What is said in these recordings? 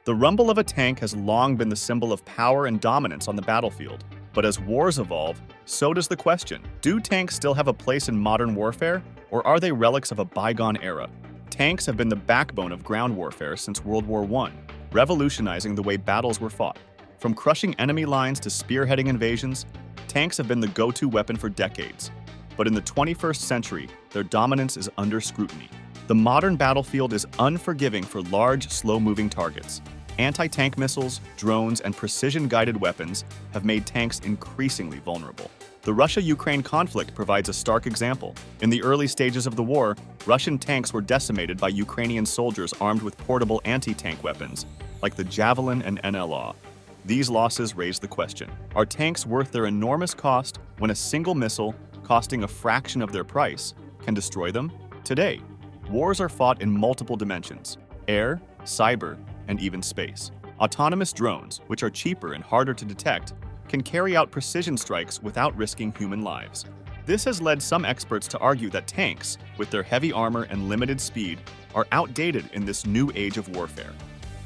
The rumble of a tank has long been the symbol of power and dominance on the battlefield. But as wars evolve, so does the question, do tanks still have a place in modern warfare, or are they relics of a bygone era? Tanks have been the backbone of ground warfare since World War I, revolutionizing the way battles were fought. From crushing enemy lines to spearheading invasions, tanks have been the go-to weapon for decades. But in the 21st century, their dominance is under scrutiny. The modern battlefield is unforgiving for large, slow-moving targets. Anti-tank missiles, drones, and precision-guided weapons have made tanks increasingly vulnerable. The Russia-Ukraine conflict provides a stark example. In the early stages of the war, Russian tanks were decimated by Ukrainian soldiers armed with portable anti-tank weapons, like the Javelin and NLA. These losses raise the question, are tanks worth their enormous cost when a single missile, costing a fraction of their price, can destroy them? Today, wars are fought in multiple dimensions: air, cyber, and even space. Autonomous drones, which are cheaper and harder to detect, can carry out precision strikes without risking human lives. This has led some experts to argue that tanks, with their heavy armor and limited speed, are outdated in this new age of warfare.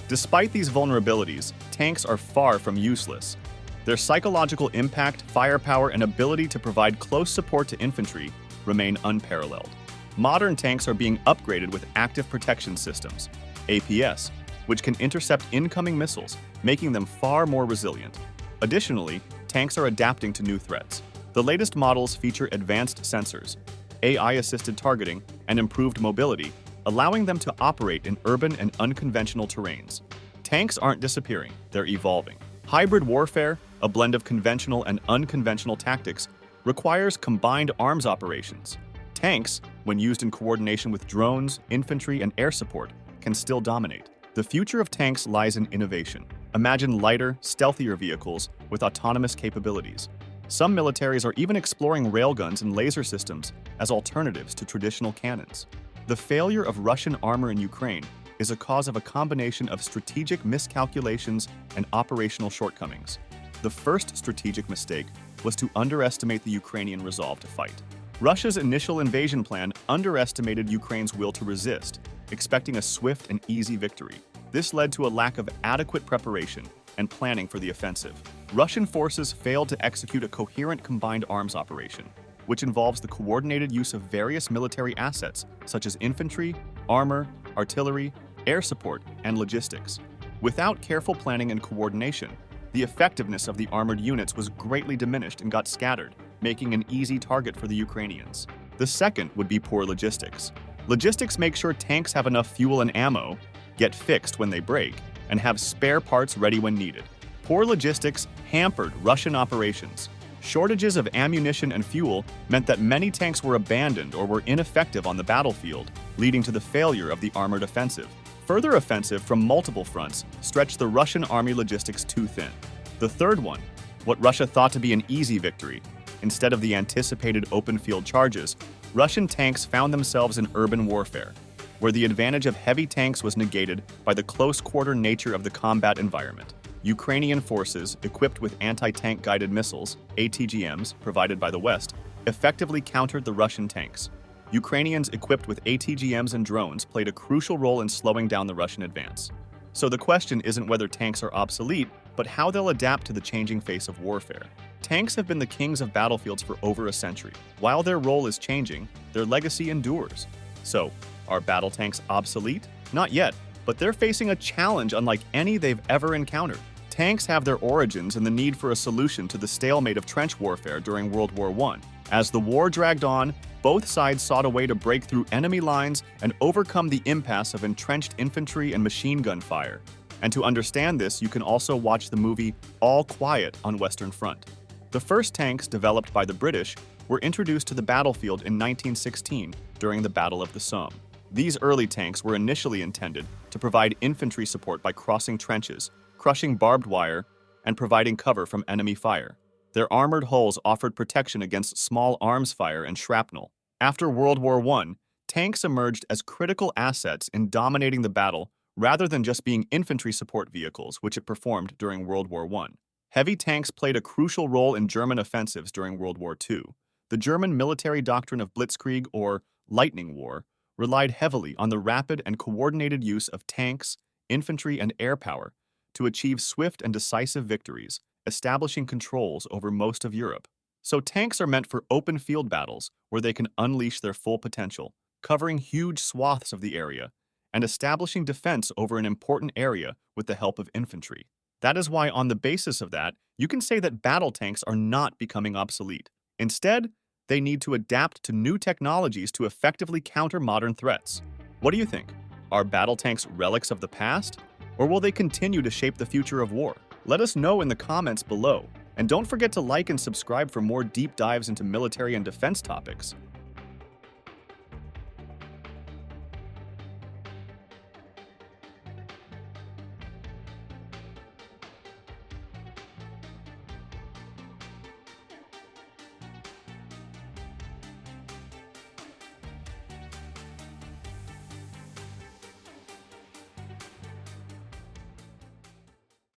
Despite these vulnerabilities, tanks are far from useless. Their psychological impact, firepower, and ability to provide close support to infantry remain unparalleled. Modern tanks are being upgraded with active protection systems, APS, which can intercept incoming missiles, making them far more resilient. Additionally, tanks are adapting to new threats. The latest models feature advanced sensors, AI-assisted targeting, and improved mobility, allowing them to operate in urban and unconventional terrains. Tanks aren't disappearing, they're evolving. Hybrid warfare, a blend of conventional and unconventional tactics, requires combined arms operations. Tanks, when used in coordination with drones, infantry, and air support, can still dominate. The future of tanks lies in innovation. Imagine lighter, stealthier vehicles with autonomous capabilities. Some militaries are even exploring railguns and laser systems as alternatives to traditional cannons. The failure of Russian armor in Ukraine is a cause of a combination of strategic miscalculations and operational shortcomings. The first strategic mistake was to underestimate the Ukrainian resolve to fight. Russia's initial invasion plan underestimated Ukraine's will to resist, expecting a swift and easy victory. This led to a lack of adequate preparation and planning for the offensive. Russian forces failed to execute a coherent combined arms operation, which involves the coordinated use of various military assets such as infantry, armor, artillery, air support, and logistics. Without careful planning and coordination, the effectiveness of the armored units was greatly diminished and got scattered, making an easy target for the Ukrainians. The second would be poor logistics. Logistics make sure tanks have enough fuel and ammo, get fixed when they break, and have spare parts ready when needed. Poor logistics hampered Russian operations. Shortages of ammunition and fuel meant that many tanks were abandoned or were ineffective on the battlefield, leading to the failure of the armored offensive. Further offensive from multiple fronts stretched the Russian army logistics too thin. The third one, what Russia thought to be an easy victory, instead of the anticipated open field charges, Russian tanks found themselves in urban warfare, where the advantage of heavy tanks was negated by the close-quarter nature of the combat environment. Ukrainian forces, equipped with anti-tank guided missiles, ATGMs, provided by the West, effectively countered the Russian tanks. Ukrainians equipped with ATGMs and drones played a crucial role in slowing down the Russian advance. So the question isn't whether tanks are obsolete, but how they'll adapt to the changing face of warfare. Tanks have been the kings of battlefields for over a century. While their role is changing, their legacy endures. So, are battle tanks obsolete? Not yet, but they're facing a challenge unlike any they've ever encountered. Tanks have their origins in the need for a solution to the stalemate of trench warfare during World War I. As the war dragged on, both sides sought a way to break through enemy lines and overcome the impasse of entrenched infantry and machine gun fire. And to understand this, you can also watch the movie All Quiet on Western Front. The first tanks developed by the British were introduced to the battlefield in 1916 during the Battle of the Somme. These early tanks were initially intended to provide infantry support by crossing trenches, crushing barbed wire, and providing cover from enemy fire. Their armored hulls offered protection against small arms fire and shrapnel. After World War I, tanks emerged as critical assets in dominating the battle rather than just being infantry support vehicles, which it performed during World War I. Heavy tanks played a crucial role in German offensives during World War II. The German military doctrine of Blitzkrieg, or lightning war, relied heavily on the rapid and coordinated use of tanks, infantry, and air power to achieve swift and decisive victories, establishing controls over most of Europe. So tanks are meant for open field battles where they can unleash their full potential, covering huge swaths of the area and establishing defense over an important area with the help of infantry. That is why, on the basis of that, you can say that battle tanks are not becoming obsolete. Instead, they need to adapt to new technologies to effectively counter modern threats. What do you think? Are battle tanks relics of the past? Or will they continue to shape the future of war? Let us know in the comments below. And don't forget to like and subscribe for more deep dives into military and defense topics.